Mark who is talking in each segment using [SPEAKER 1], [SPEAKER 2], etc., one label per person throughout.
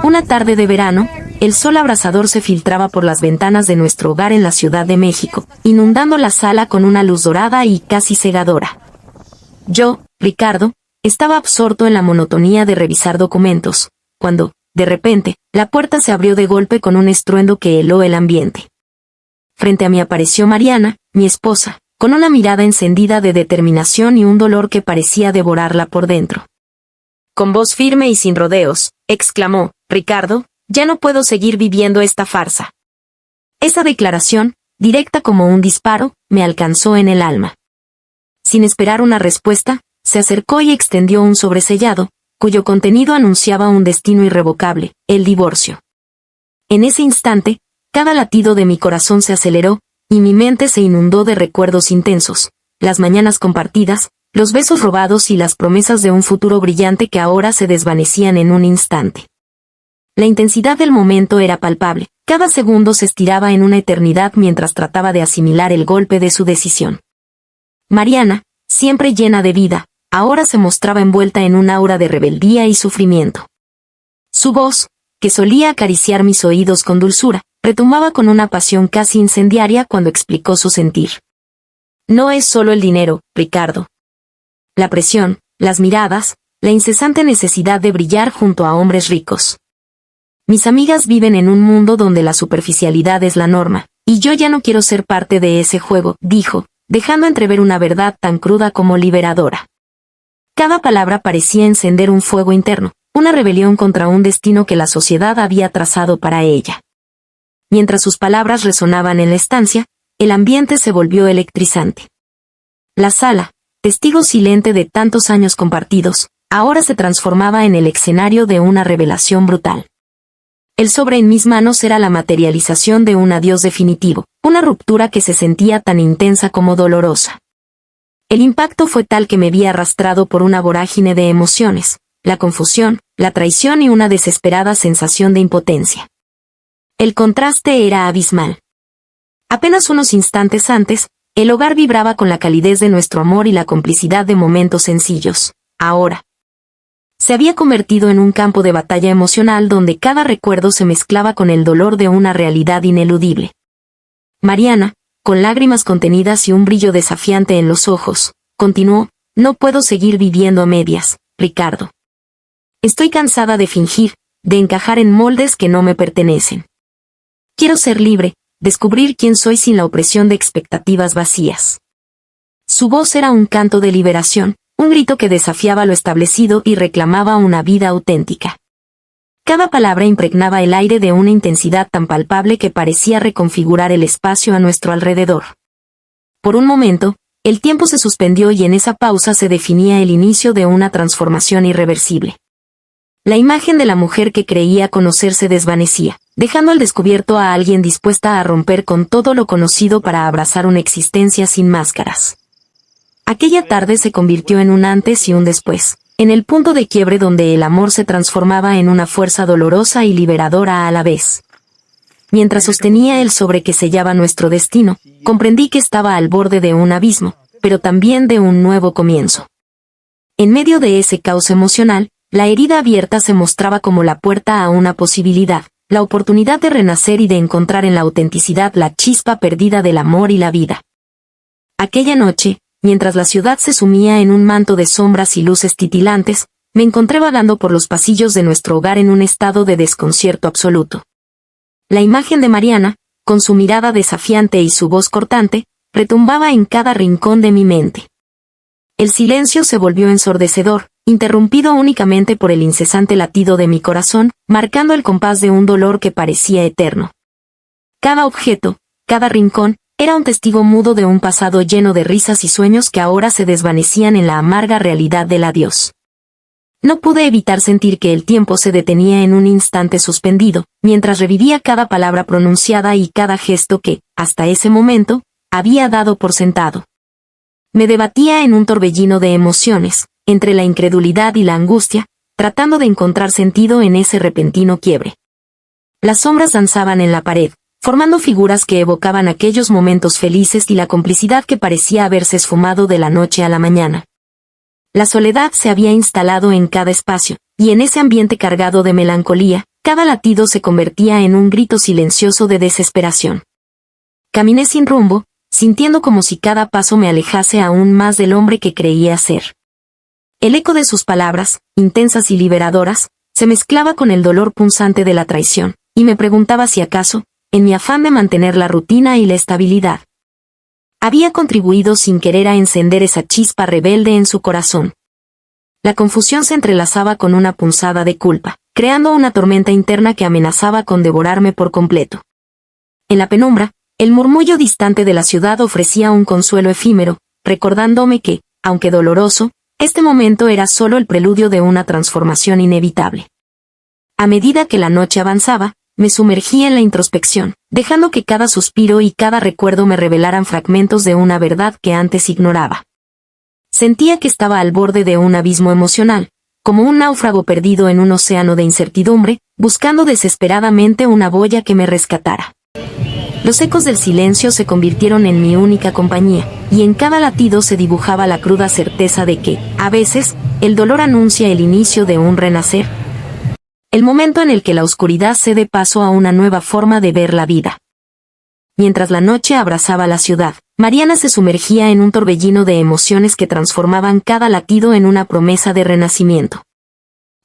[SPEAKER 1] Una tarde de verano, el sol abrasador se filtraba por las ventanas de nuestro hogar en la Ciudad de México, inundando la sala con una luz dorada y casi cegadora. Yo, Ricardo, estaba absorto en la monotonía de revisar documentos, cuando, de repente, la puerta se abrió de golpe con un estruendo que heló el ambiente. Frente a mí apareció Mariana, mi esposa, con una mirada encendida de determinación y un dolor que parecía devorarla por dentro. Con voz firme y sin rodeos, exclamó: «Ricardo, ya no puedo seguir viviendo esta farsa». Esa declaración, directa como un disparo, me alcanzó en el alma. Sin esperar una respuesta, se acercó y extendió un sobresellado, cuyo contenido anunciaba un destino irrevocable: el divorcio. En ese instante, cada latido de mi corazón se aceleró, y mi mente se inundó de recuerdos intensos, las mañanas compartidas, los besos robados y las promesas de un futuro brillante que ahora se desvanecían en un instante. La intensidad del momento era palpable, cada segundo se estiraba en una eternidad mientras trataba de asimilar el golpe de su decisión. Mariana, siempre llena de vida, ahora se mostraba envuelta en un aura de rebeldía y sufrimiento. Su voz, que solía acariciar mis oídos con dulzura, retumbaba con una pasión casi incendiaria cuando explicó su sentir. «No es solo el dinero, Ricardo. La presión, las miradas, la incesante necesidad de brillar junto a hombres ricos. Mis amigas viven en un mundo donde la superficialidad es la norma, y yo ya no quiero ser parte de ese juego», dijo, dejando entrever una verdad tan cruda como liberadora. Cada palabra parecía encender un fuego interno, una rebelión contra un destino que la sociedad había trazado para ella. Mientras sus palabras resonaban en la estancia, el ambiente se volvió electrizante. La sala, testigo silente de tantos años compartidos, ahora se transformaba en el escenario de una revelación brutal. El sobre en mis manos era la materialización de un adiós definitivo, una ruptura que se sentía tan intensa como dolorosa. El impacto fue tal que me vi arrastrado por una vorágine de emociones, la confusión, la traición y una desesperada sensación de impotencia. El contraste era abismal. Apenas unos instantes antes, el hogar vibraba con la calidez de nuestro amor y la complicidad de momentos sencillos. Ahora, se había convertido en un campo de batalla emocional donde cada recuerdo se mezclaba con el dolor de una realidad ineludible. Mariana, con lágrimas contenidas y un brillo desafiante en los ojos, continuó: «No puedo seguir viviendo a medias, Ricardo. Estoy cansada de fingir, de encajar en moldes que no me pertenecen. Quiero ser libre, descubrir quién soy sin la opresión de expectativas vacías». Su voz era un canto de liberación, un grito que desafiaba lo establecido y reclamaba una vida auténtica. Cada palabra impregnaba el aire de una intensidad tan palpable que parecía reconfigurar el espacio a nuestro alrededor. Por un momento, el tiempo se suspendió y en esa pausa se definía el inicio de una transformación irreversible. La imagen de la mujer que creía conocer se desvanecía, dejando al descubierto a alguien dispuesta a romper con todo lo conocido para abrazar una existencia sin máscaras. Aquella tarde se convirtió en un antes y un después, en el punto de quiebre donde el amor se transformaba en una fuerza dolorosa y liberadora a la vez. Mientras sostenía el sobre que sellaba nuestro destino, comprendí que estaba al borde de un abismo, pero también de un nuevo comienzo. En medio de ese caos emocional, la herida abierta se mostraba como la puerta a una posibilidad, la oportunidad de renacer y de encontrar en la autenticidad la chispa perdida del amor y la vida. Aquella noche, mientras la ciudad se sumía en un manto de sombras y luces titilantes, me encontré vagando por los pasillos de nuestro hogar en un estado de desconcierto absoluto. La imagen de Mariana, con su mirada desafiante y su voz cortante, retumbaba en cada rincón de mi mente. El silencio se volvió ensordecedor, interrumpido únicamente por el incesante latido de mi corazón, marcando el compás de un dolor que parecía eterno. Cada objeto, cada rincón, era un testigo mudo de un pasado lleno de risas y sueños que ahora se desvanecían en la amarga realidad del adiós. No pude evitar sentir que el tiempo se detenía en un instante suspendido, mientras revivía cada palabra pronunciada y cada gesto que, hasta ese momento, había dado por sentado. Me debatía en un torbellino de emociones, entre la incredulidad y la angustia, tratando de encontrar sentido en ese repentino quiebre. Las sombras danzaban en la pared, formando figuras que evocaban aquellos momentos felices y la complicidad que parecía haberse esfumado de la noche a la mañana. La soledad se había instalado en cada espacio, y en ese ambiente cargado de melancolía, Cada latido se convertía en un grito silencioso de desesperación. Caminé sin rumbo, sintiendo como si cada paso me alejase aún más del hombre que creía ser. El eco de sus palabras, intensas y liberadoras, se mezclaba con el dolor punzante de la traición, y me preguntaba si acaso, en mi afán de mantener la rutina y la estabilidad, había contribuido sin querer a encender esa chispa rebelde en su corazón. La confusión se entrelazaba con una punzada de culpa, creando una tormenta interna que amenazaba con devorarme por completo. En la penumbra, el murmullo distante de la ciudad ofrecía un consuelo efímero, recordándome que, aunque doloroso, este momento era solo el preludio de una transformación inevitable. A medida que la noche avanzaba, me sumergí en la introspección, dejando que cada suspiro y cada recuerdo me revelaran fragmentos de una verdad que antes ignoraba. Sentía que estaba al borde de un abismo emocional, como un náufrago perdido en un océano de incertidumbre, buscando desesperadamente una boya que me rescatara. Los ecos del silencio se convirtieron en mi única compañía, y en cada latido se dibujaba la cruda certeza de que, a veces, el dolor anuncia el inicio de un renacer. El momento en el que la oscuridad cede paso a una nueva forma de ver la vida. Mientras la noche abrazaba la ciudad, Mariana se sumergía en un torbellino de emociones que transformaban cada latido en una promesa de renacimiento.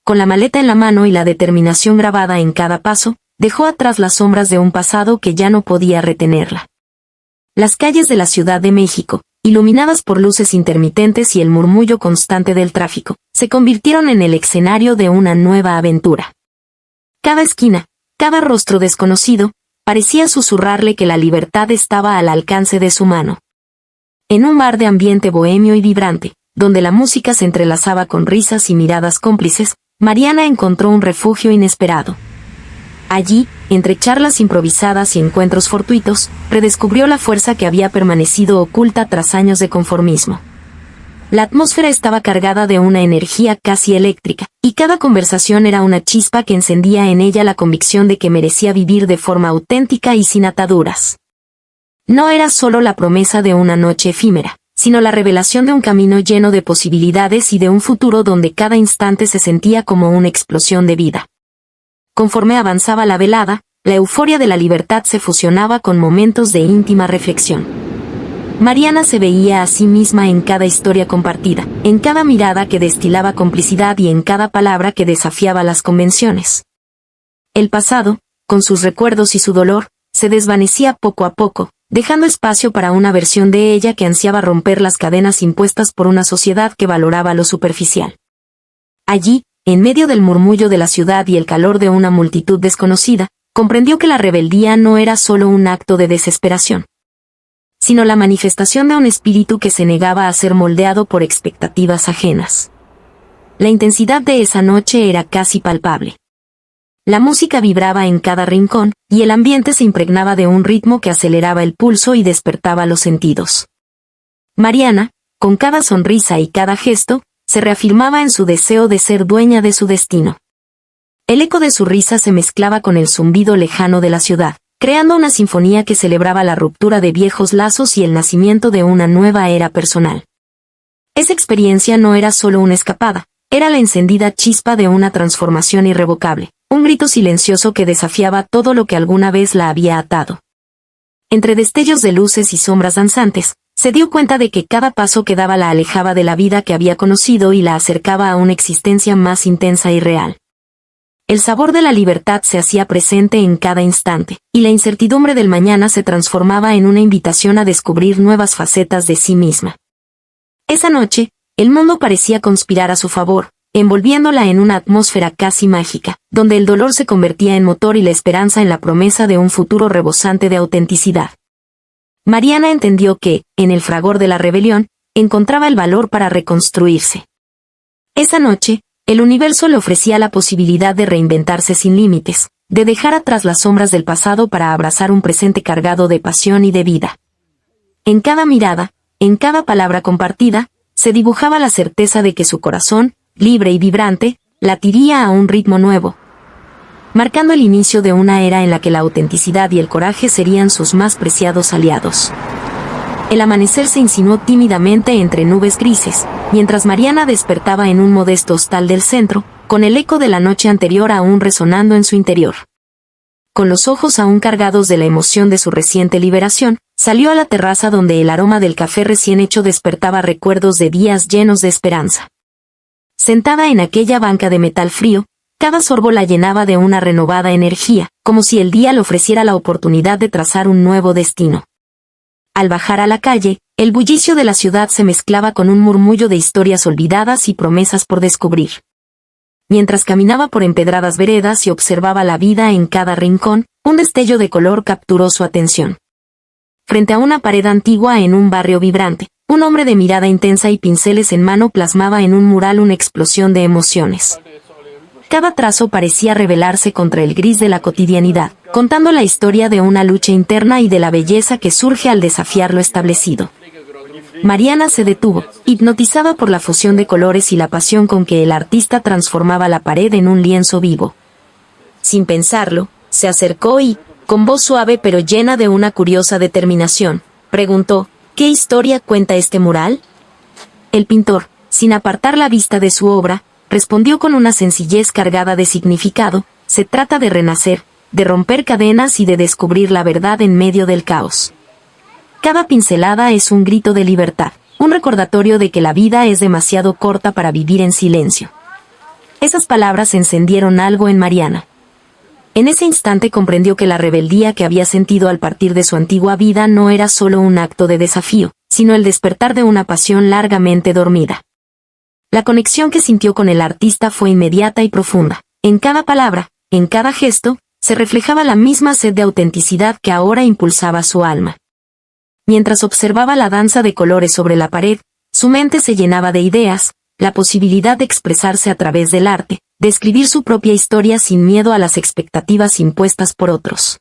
[SPEAKER 1] Con la maleta en la mano y la determinación grabada en cada paso, dejó atrás las sombras de un pasado que ya no podía retenerla. Las calles de la Ciudad de México, iluminadas por luces intermitentes y el murmullo constante del tráfico, se convirtieron en el escenario de una nueva aventura. Cada esquina, cada rostro desconocido, parecía susurrarle que la libertad estaba al alcance de su mano. En un bar de ambiente bohemio y vibrante, donde la música se entrelazaba con risas y miradas cómplices, Mariana encontró un refugio inesperado. Allí, entre charlas improvisadas y encuentros fortuitos, redescubrió la fuerza que había permanecido oculta tras años de conformismo. La atmósfera estaba cargada de una energía casi eléctrica, y cada conversación era una chispa que encendía en ella la convicción de que merecía vivir de forma auténtica y sin ataduras. No era solo la promesa de una noche efímera, sino la revelación de un camino lleno de posibilidades y de un futuro donde cada instante se sentía como una explosión de vida. Conforme avanzaba la velada, la euforia de la libertad se fusionaba con momentos de íntima reflexión. Mariana se veía a sí misma en cada historia compartida, en cada mirada que destilaba complicidad y en cada palabra que desafiaba las convenciones. El pasado, con sus recuerdos y su dolor, se desvanecía poco a poco, dejando espacio para una versión de ella que ansiaba romper las cadenas impuestas por una sociedad que valoraba lo superficial. Allí, en medio del murmullo de la ciudad y el calor de una multitud desconocida, comprendió que la rebeldía no era solo un acto de desesperación, sino la manifestación de un espíritu que se negaba a ser moldeado por expectativas ajenas. La intensidad de esa noche era casi palpable. La música vibraba en cada rincón, y el ambiente se impregnaba de un ritmo que aceleraba el pulso y despertaba los sentidos. Mariana, con cada sonrisa y cada gesto, se reafirmaba en su deseo de ser dueña de su destino. El eco de su risa se mezclaba con el zumbido lejano de la ciudad, creando una sinfonía que celebraba la ruptura de viejos lazos y el nacimiento de una nueva era personal. Esa experiencia no era solo una escapada, era la encendida chispa de una transformación irrevocable, un grito silencioso que desafiaba todo lo que alguna vez la había atado. Entre destellos de luces y sombras danzantes, se dio cuenta de que cada paso que daba la alejaba de la vida que había conocido y la acercaba a una existencia más intensa y real. El sabor de la libertad se hacía presente en cada instante, y la incertidumbre del mañana se transformaba en una invitación a descubrir nuevas facetas de sí misma. Esa noche, el mundo parecía conspirar a su favor, envolviéndola en una atmósfera casi mágica, donde el dolor se convertía en motor y la esperanza en la promesa de un futuro rebosante de autenticidad. Mariana entendió que, en el fragor de la rebelión, encontraba el valor para reconstruirse. Esa noche, el universo le ofrecía la posibilidad de reinventarse sin límites, de dejar atrás las sombras del pasado para abrazar un presente cargado de pasión y de vida. En cada mirada, en cada palabra compartida, se dibujaba la certeza de que su corazón, libre y vibrante, latiría a un ritmo nuevo, marcando el inicio de una era en la que la autenticidad y el coraje serían sus más preciados aliados. El amanecer se insinuó tímidamente entre nubes grises, mientras Mariana despertaba en un modesto hostal del centro, con el eco de la noche anterior aún resonando en su interior. Con los ojos aún cargados de la emoción de su reciente liberación, salió a la terraza donde el aroma del café recién hecho despertaba recuerdos de días llenos de esperanza. Sentada en aquella banca de metal frío, cada sorbo la llenaba de una renovada energía, como si el día le ofreciera la oportunidad de trazar un nuevo destino. Al bajar a la calle, el bullicio de la ciudad se mezclaba con un murmullo de historias olvidadas y promesas por descubrir. Mientras caminaba por empedradas veredas y observaba la vida en cada rincón, un destello de color capturó su atención. Frente a una pared antigua en un barrio vibrante, un hombre de mirada intensa y pinceles en mano plasmaba en un mural una explosión de emociones. Cada trazo parecía rebelarse contra el gris de la cotidianidad, contando la historia de una lucha interna y de la belleza que surge al desafiar lo establecido. Mariana se detuvo, hipnotizada por la fusión de colores y la pasión con que el artista transformaba la pared en un lienzo vivo. Sin pensarlo, se acercó y, con voz suave pero llena de una curiosa determinación, preguntó, ¿qué historia cuenta este mural? El pintor, sin apartar la vista de su obra, respondió con una sencillez cargada de significado, se trata de renacer, de romper cadenas y de descubrir la verdad en medio del caos. Cada pincelada es un grito de libertad, un recordatorio de que la vida es demasiado corta para vivir en silencio. Esas palabras encendieron algo en Mariana. En ese instante comprendió que la rebeldía que había sentido al partir de su antigua vida no era solo un acto de desafío, sino el despertar de una pasión largamente dormida. La conexión que sintió con el artista fue inmediata y profunda. En cada palabra, en cada gesto, se reflejaba la misma sed de autenticidad que ahora impulsaba su alma. Mientras observaba la danza de colores sobre la pared, su mente se llenaba de ideas, la posibilidad de expresarse a través del arte, de escribir su propia historia sin miedo a las expectativas impuestas por otros.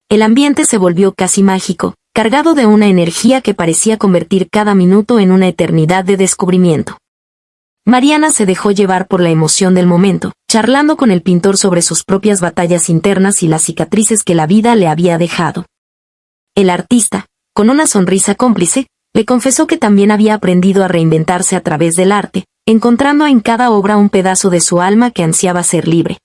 [SPEAKER 1] El ambiente se volvió casi mágico, cargado de una energía que parecía convertir cada minuto en una eternidad de descubrimiento. Mariana se dejó llevar por la emoción del momento, charlando con el pintor sobre sus propias batallas internas y las cicatrices que la vida le había dejado. El artista, con una sonrisa cómplice, le confesó que también había aprendido a reinventarse a través del arte, encontrando en cada obra un pedazo de su alma que ansiaba ser libre.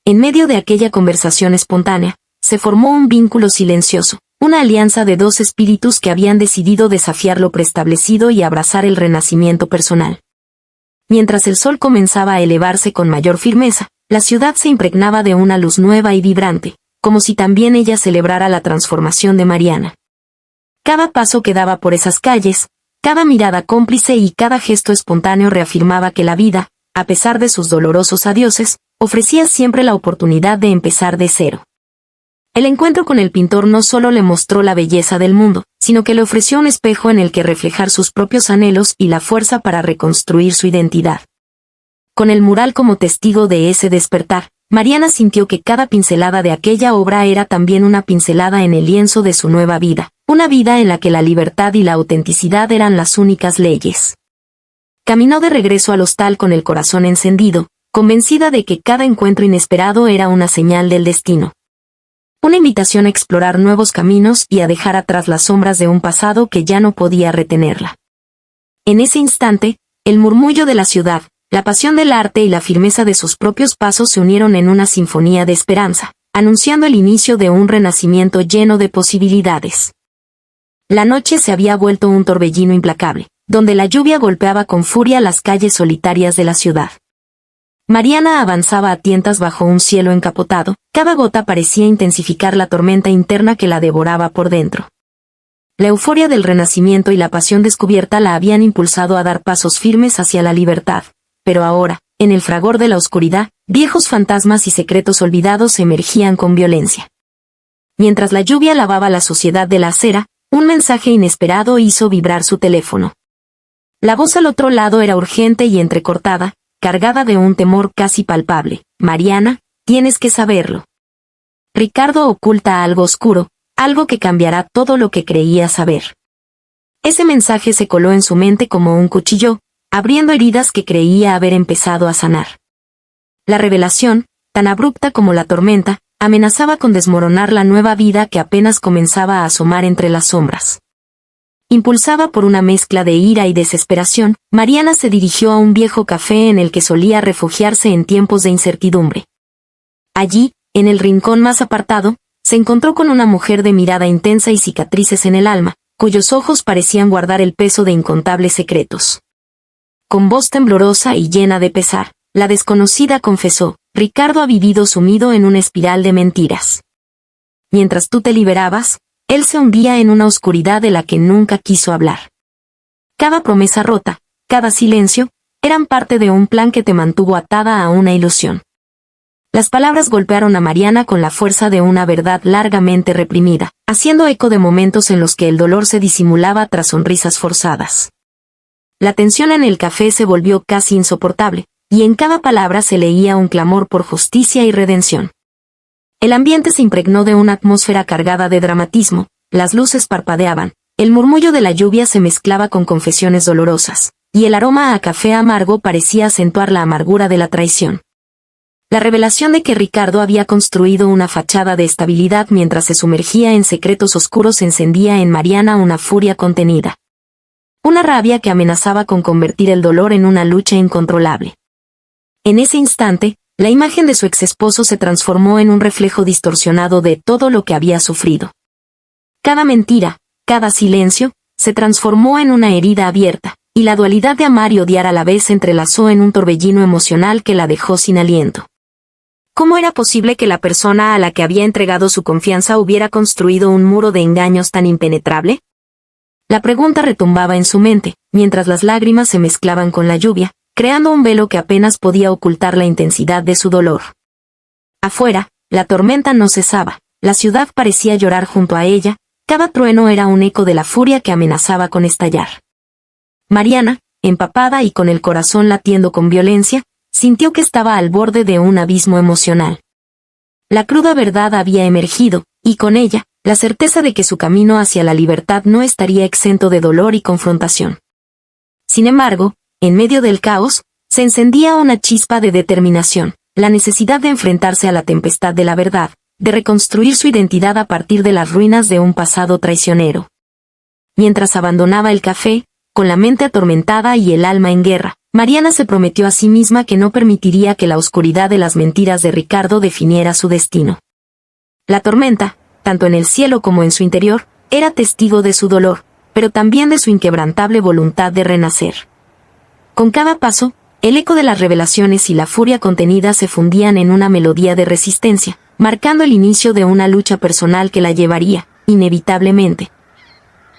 [SPEAKER 1] En medio de aquella conversación espontánea, se formó un vínculo silencioso, una alianza de dos espíritus que habían decidido desafiar lo preestablecido y abrazar el renacimiento personal. Mientras el sol comenzaba a elevarse con mayor firmeza, la ciudad se impregnaba de una luz nueva y vibrante, como si también ella celebrara la transformación de Mariana. Cada paso que daba por esas calles, cada mirada cómplice y cada gesto espontáneo reafirmaba que la vida, a pesar de sus dolorosos adioses, ofrecía siempre la oportunidad de empezar de cero. El encuentro con el pintor no solo le mostró la belleza del mundo, sino que le ofreció un espejo en el que reflejar sus propios anhelos y la fuerza para reconstruir su identidad. Con el mural como testigo de ese despertar, Mariana sintió que cada pincelada de aquella obra era también una pincelada en el lienzo de su nueva vida, una vida en la que la libertad y la autenticidad eran las únicas leyes. Caminó de regreso al hostal con el corazón encendido, convencida de que cada encuentro inesperado era una señal del destino. Una invitación a explorar nuevos caminos y a dejar atrás las sombras de un pasado que ya no podía retenerla. En ese instante, el murmullo de la ciudad, la pasión del arte y la firmeza de sus propios pasos se unieron en una sinfonía de esperanza, anunciando el inicio de un renacimiento lleno de posibilidades. La noche se había vuelto un torbellino implacable, donde la lluvia golpeaba con furia las calles solitarias de la ciudad. Mariana avanzaba a tientas bajo un cielo encapotado, cada gota parecía intensificar la tormenta interna que la devoraba por dentro. La euforia del renacimiento y la pasión descubierta la habían impulsado a dar pasos firmes hacia la libertad, pero ahora, en el fragor de la oscuridad, viejos fantasmas y secretos olvidados emergían con violencia. Mientras la lluvia lavaba la suciedad de la acera, un mensaje inesperado hizo vibrar su teléfono. La voz al otro lado era urgente y entrecortada, cargada de un temor casi palpable. Mariana, tienes que saberlo. Ricardo oculta algo oscuro, algo que cambiará todo lo que creía saber. Ese mensaje se coló en su mente como un cuchillo, abriendo heridas que creía haber empezado a sanar. La revelación, tan abrupta como la tormenta, amenazaba con desmoronar la nueva vida que apenas comenzaba a asomar entre las sombras. Impulsada por una mezcla de ira y desesperación, Mariana se dirigió a un viejo café en el que solía refugiarse en tiempos de incertidumbre. Allí, en el rincón más apartado, se encontró con una mujer de mirada intensa y cicatrices en el alma, cuyos ojos parecían guardar el peso de incontables secretos. Con voz temblorosa y llena de pesar, la desconocida confesó: Ricardo ha vivido sumido en una espiral de mentiras. Mientras tú te liberabas, él se hundía en una oscuridad de la que nunca quiso hablar. Cada promesa rota, cada silencio, eran parte de un plan que te mantuvo atada a una ilusión. Las palabras golpearon a Mariana con la fuerza de una verdad largamente reprimida, haciendo eco de momentos en los que el dolor se disimulaba tras sonrisas forzadas. La tensión en el café se volvió casi insoportable, y en cada palabra se leía un clamor por justicia y redención. El ambiente se impregnó de una atmósfera cargada de dramatismo, las luces parpadeaban, el murmullo de la lluvia se mezclaba con confesiones dolorosas, y el aroma a café amargo parecía acentuar la amargura de la traición. La revelación de que Ricardo había construido una fachada de estabilidad mientras se sumergía en secretos oscuros encendía en Mariana una furia contenida. Una rabia que amenazaba con convertir el dolor en una lucha incontrolable. En ese instante, la imagen de su exesposo se transformó en un reflejo distorsionado de todo lo que había sufrido. Cada mentira, cada silencio, se transformó en una herida abierta, y la dualidad de amar y odiar a la vez se entrelazó en un torbellino emocional que la dejó sin aliento. ¿Cómo era posible que la persona a la que había entregado su confianza hubiera construido un muro de engaños tan impenetrable? La pregunta retumbaba en su mente, mientras las lágrimas se mezclaban con la lluvia, creando un velo que apenas podía ocultar la intensidad de su dolor. Afuera, la tormenta no cesaba, la ciudad parecía llorar junto a ella, cada trueno era un eco de la furia que amenazaba con estallar. Mariana, empapada y con el corazón latiendo con violencia, sintió que estaba al borde de un abismo emocional. La cruda verdad había emergido, y con ella, la certeza de que su camino hacia la libertad no estaría exento de dolor y confrontación. Sin embargo, en medio del caos, se encendía una chispa de determinación, la necesidad de enfrentarse a la tempestad de la verdad, de reconstruir su identidad a partir de las ruinas de un pasado traicionero. Mientras abandonaba el café, con la mente atormentada y el alma en guerra, Mariana se prometió a sí misma que no permitiría que la oscuridad de las mentiras de Ricardo definiera su destino. La tormenta, tanto en el cielo como en su interior, era testigo de su dolor, pero también de su inquebrantable voluntad de renacer. Con cada paso, el eco de las revelaciones y la furia contenida se fundían en una melodía de resistencia, marcando el inicio de una lucha personal que la llevaría, inevitablemente,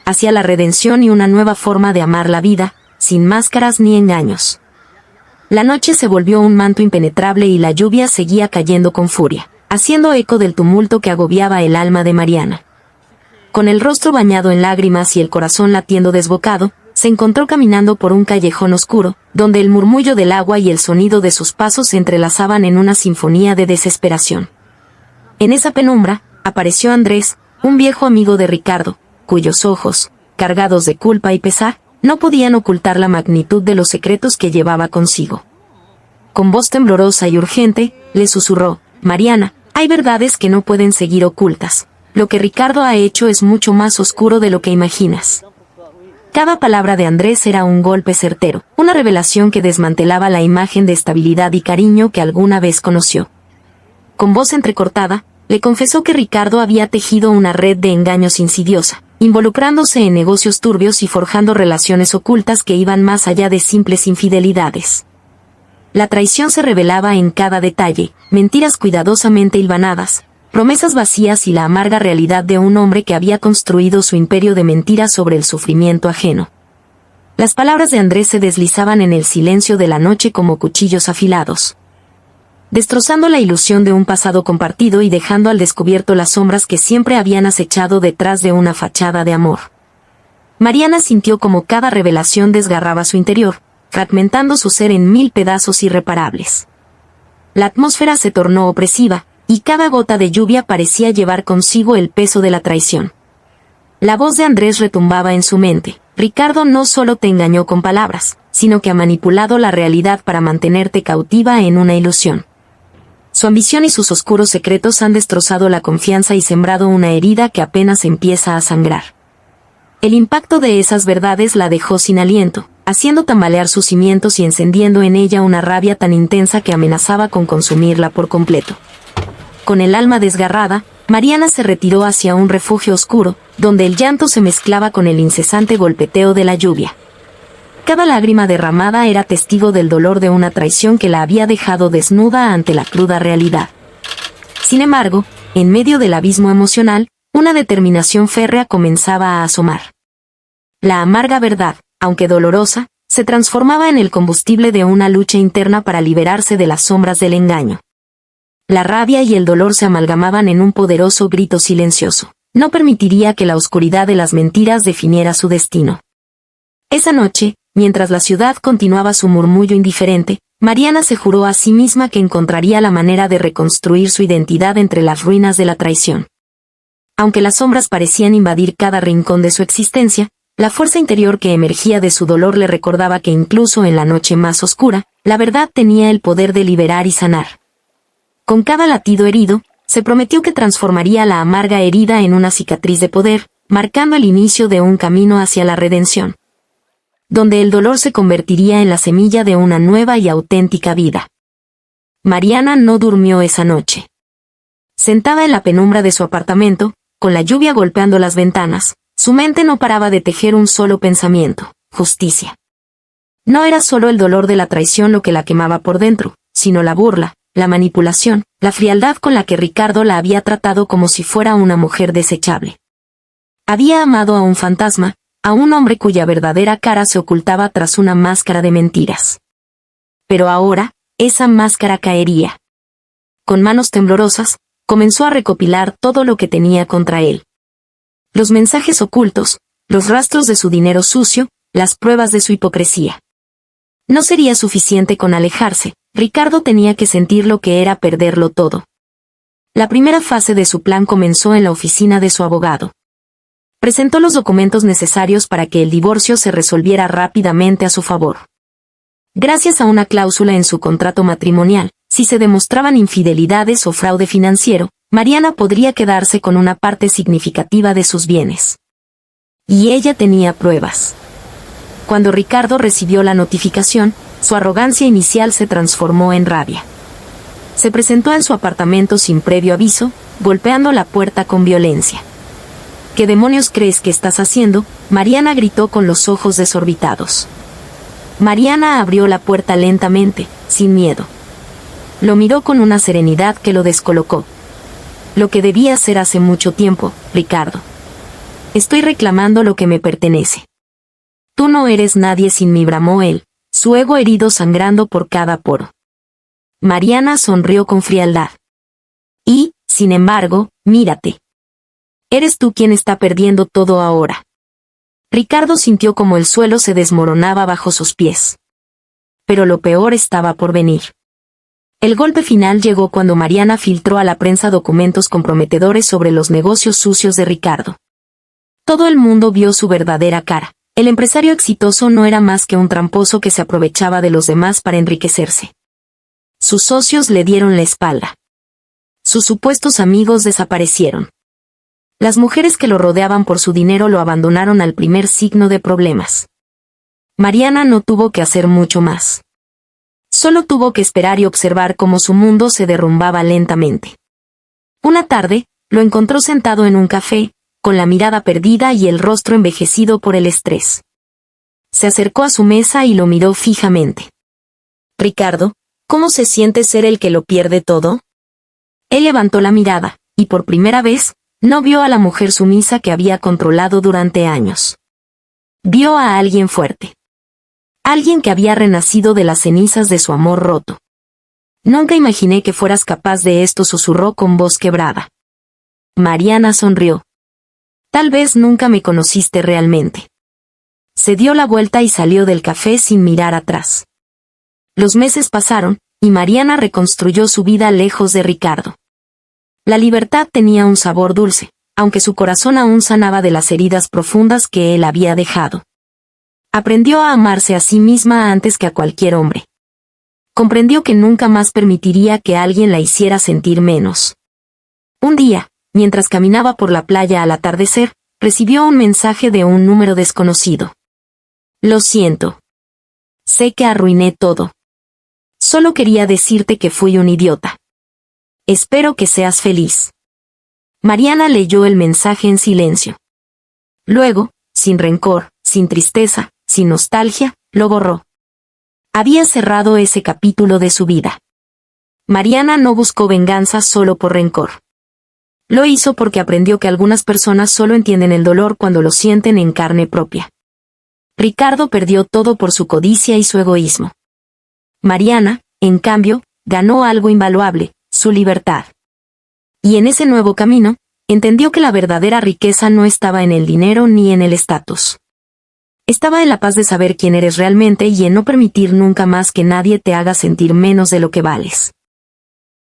[SPEAKER 1] hacia la redención y una nueva forma de amar la vida, sin máscaras ni engaños. La noche se volvió un manto impenetrable y la lluvia seguía cayendo con furia, haciendo eco del tumulto que agobiaba el alma de Mariana. Con el rostro bañado en lágrimas y el corazón latiendo desbocado, se encontró caminando por un callejón oscuro, donde el murmullo del agua y el sonido de sus pasos se entrelazaban en una sinfonía de desesperación. En esa penumbra, apareció Andrés, un viejo amigo de Ricardo, cuyos ojos, cargados de culpa y pesar, no podían ocultar la magnitud de los secretos que llevaba consigo. Con voz temblorosa y urgente, le susurró: Mariana, hay verdades que no pueden seguir ocultas. Lo que Ricardo ha hecho es mucho más oscuro de lo que imaginas. Cada palabra de Andrés era un golpe certero, una revelación que desmantelaba la imagen de estabilidad y cariño que alguna vez conoció. Con voz entrecortada, le confesó que Ricardo había tejido una red de engaños insidiosa, involucrándose en negocios turbios y forjando relaciones ocultas que iban más allá de simples infidelidades. La traición se revelaba en cada detalle, mentiras cuidadosamente hilvanadas, promesas vacías y la amarga realidad de un hombre que había construido su imperio de mentiras sobre el sufrimiento ajeno. Las palabras de Andrés se deslizaban en el silencio de la noche como cuchillos afilados, destrozando la ilusión de un pasado compartido y dejando al descubierto las sombras que siempre habían acechado detrás de una fachada de amor. Mariana sintió como cada revelación desgarraba su interior, fragmentando su ser en 1000 pedazos irreparables. La atmósfera se tornó opresiva, y cada gota de lluvia parecía llevar consigo el peso de la traición. La voz de Andrés retumbaba en su mente: Ricardo no solo te engañó con palabras, sino que ha manipulado la realidad para mantenerte cautiva en una ilusión. Su ambición y sus oscuros secretos han destrozado la confianza y sembrado una herida que apenas empieza a sangrar. El impacto de esas verdades la dejó sin aliento, haciendo tambalear sus cimientos y encendiendo en ella una rabia tan intensa que amenazaba con consumirla por completo. Con el alma desgarrada, Mariana se retiró hacia un refugio oscuro, donde el llanto se mezclaba con el incesante golpeteo de la lluvia. Cada lágrima derramada era testigo del dolor de una traición que la había dejado desnuda ante la cruda realidad. Sin embargo, en medio del abismo emocional, una determinación férrea comenzaba a asomar. La amarga verdad, aunque dolorosa, se transformaba en el combustible de una lucha interna para liberarse de las sombras del engaño. La rabia y el dolor se amalgamaban en un poderoso grito silencioso. No permitiría que la oscuridad de las mentiras definiera su destino. Esa noche, mientras la ciudad continuaba su murmullo indiferente, Mariana se juró a sí misma que encontraría la manera de reconstruir su identidad entre las ruinas de la traición. Aunque las sombras parecían invadir cada rincón de su existencia, la fuerza interior que emergía de su dolor le recordaba que incluso en la noche más oscura, la verdad tenía el poder de liberar y sanar. Con cada latido herido, se prometió que transformaría la amarga herida en una cicatriz de poder, marcando el inicio de un camino hacia la redención, donde el dolor se convertiría en la semilla de una nueva y auténtica vida. Mariana no durmió esa noche. Sentada en la penumbra de su apartamento, con la lluvia golpeando las ventanas, su mente no paraba de tejer un solo pensamiento: justicia. No era solo el dolor de la traición lo que la quemaba por dentro, sino la burla, la manipulación, la frialdad con la que Ricardo la había tratado como si fuera una mujer desechable. Había amado a un fantasma, a un hombre cuya verdadera cara se ocultaba tras una máscara de mentiras. Pero ahora, esa máscara caería. Con manos temblorosas, comenzó a recopilar todo lo que tenía contra él. Los mensajes ocultos, los rastros de su dinero sucio, las pruebas de su hipocresía. No sería suficiente con alejarse, Ricardo tenía que sentir lo que era perderlo todo. La primera fase de su plan comenzó en la oficina de su abogado. Presentó los documentos necesarios para que el divorcio se resolviera rápidamente a su favor. Gracias a una cláusula en su contrato matrimonial, si se demostraban infidelidades o fraude financiero, Mariana podría quedarse con una parte significativa de sus bienes. Y ella tenía pruebas. Cuando Ricardo recibió la notificación, su arrogancia inicial se transformó en rabia. Se presentó en su apartamento sin previo aviso, golpeando la puerta con violencia. ¿Qué demonios crees que estás haciendo?, Mariana gritó con los ojos desorbitados. Mariana abrió la puerta lentamente, sin miedo. Lo miró con una serenidad que lo descolocó. Lo que debía hacer hace mucho tiempo, Ricardo. Estoy reclamando lo que me pertenece. Tú no eres nadie sin mí, bramó él, su ego herido sangrando por cada poro. Mariana sonrió con frialdad. Y, sin embargo, mírate. Eres tú quien está perdiendo todo ahora. Ricardo sintió como el suelo se desmoronaba bajo sus pies. Pero lo peor estaba por venir. El golpe final llegó cuando Mariana filtró a la prensa documentos comprometedores sobre los negocios sucios de Ricardo. Todo el mundo vio su verdadera cara. El empresario exitoso no era más que un tramposo que se aprovechaba de los demás para enriquecerse. Sus socios le dieron la espalda. Sus supuestos amigos desaparecieron. Las mujeres que lo rodeaban por su dinero lo abandonaron al primer signo de problemas. Mariana no tuvo que hacer mucho más. Solo tuvo que esperar y observar cómo su mundo se derrumbaba lentamente. Una tarde, lo encontró sentado en un café, con la mirada perdida y el rostro envejecido por el estrés. Se acercó a su mesa y lo miró fijamente. Ricardo, ¿cómo se siente ser el que lo pierde todo? Él levantó la mirada, y por primera vez, no vio a la mujer sumisa que había controlado durante años. Vio a alguien fuerte. Alguien que había renacido de las cenizas de su amor roto. Nunca imaginé que fueras capaz de esto, susurró con voz quebrada. Mariana sonrió. Tal vez nunca me conociste realmente. Se dio la vuelta y salió del café sin mirar atrás. Los meses pasaron, y Mariana reconstruyó su vida lejos de Ricardo. La libertad tenía un sabor dulce, aunque su corazón aún sanaba de las heridas profundas que él había dejado. Aprendió a amarse a sí misma antes que a cualquier hombre. Comprendió que nunca más permitiría que alguien la hiciera sentir menos. Un día, mientras caminaba por la playa al atardecer, recibió un mensaje de un número desconocido. Lo siento. Sé que arruiné todo. Solo quería decirte que fui un idiota. Espero que seas feliz. Mariana leyó el mensaje en silencio. Luego, sin rencor, sin tristeza, sin nostalgia, lo borró. Había cerrado ese capítulo de su vida. Mariana no buscó venganza solo por rencor. Lo hizo porque aprendió que algunas personas solo entienden el dolor cuando lo sienten en carne propia. Ricardo perdió todo por su codicia y su egoísmo. Mariana, en cambio, ganó algo invaluable, su libertad. Y en ese nuevo camino, entendió que la verdadera riqueza no estaba en el dinero ni en el estatus. Estaba en la paz de saber quién eres realmente y en no permitir nunca más que nadie te haga sentir menos de lo que vales.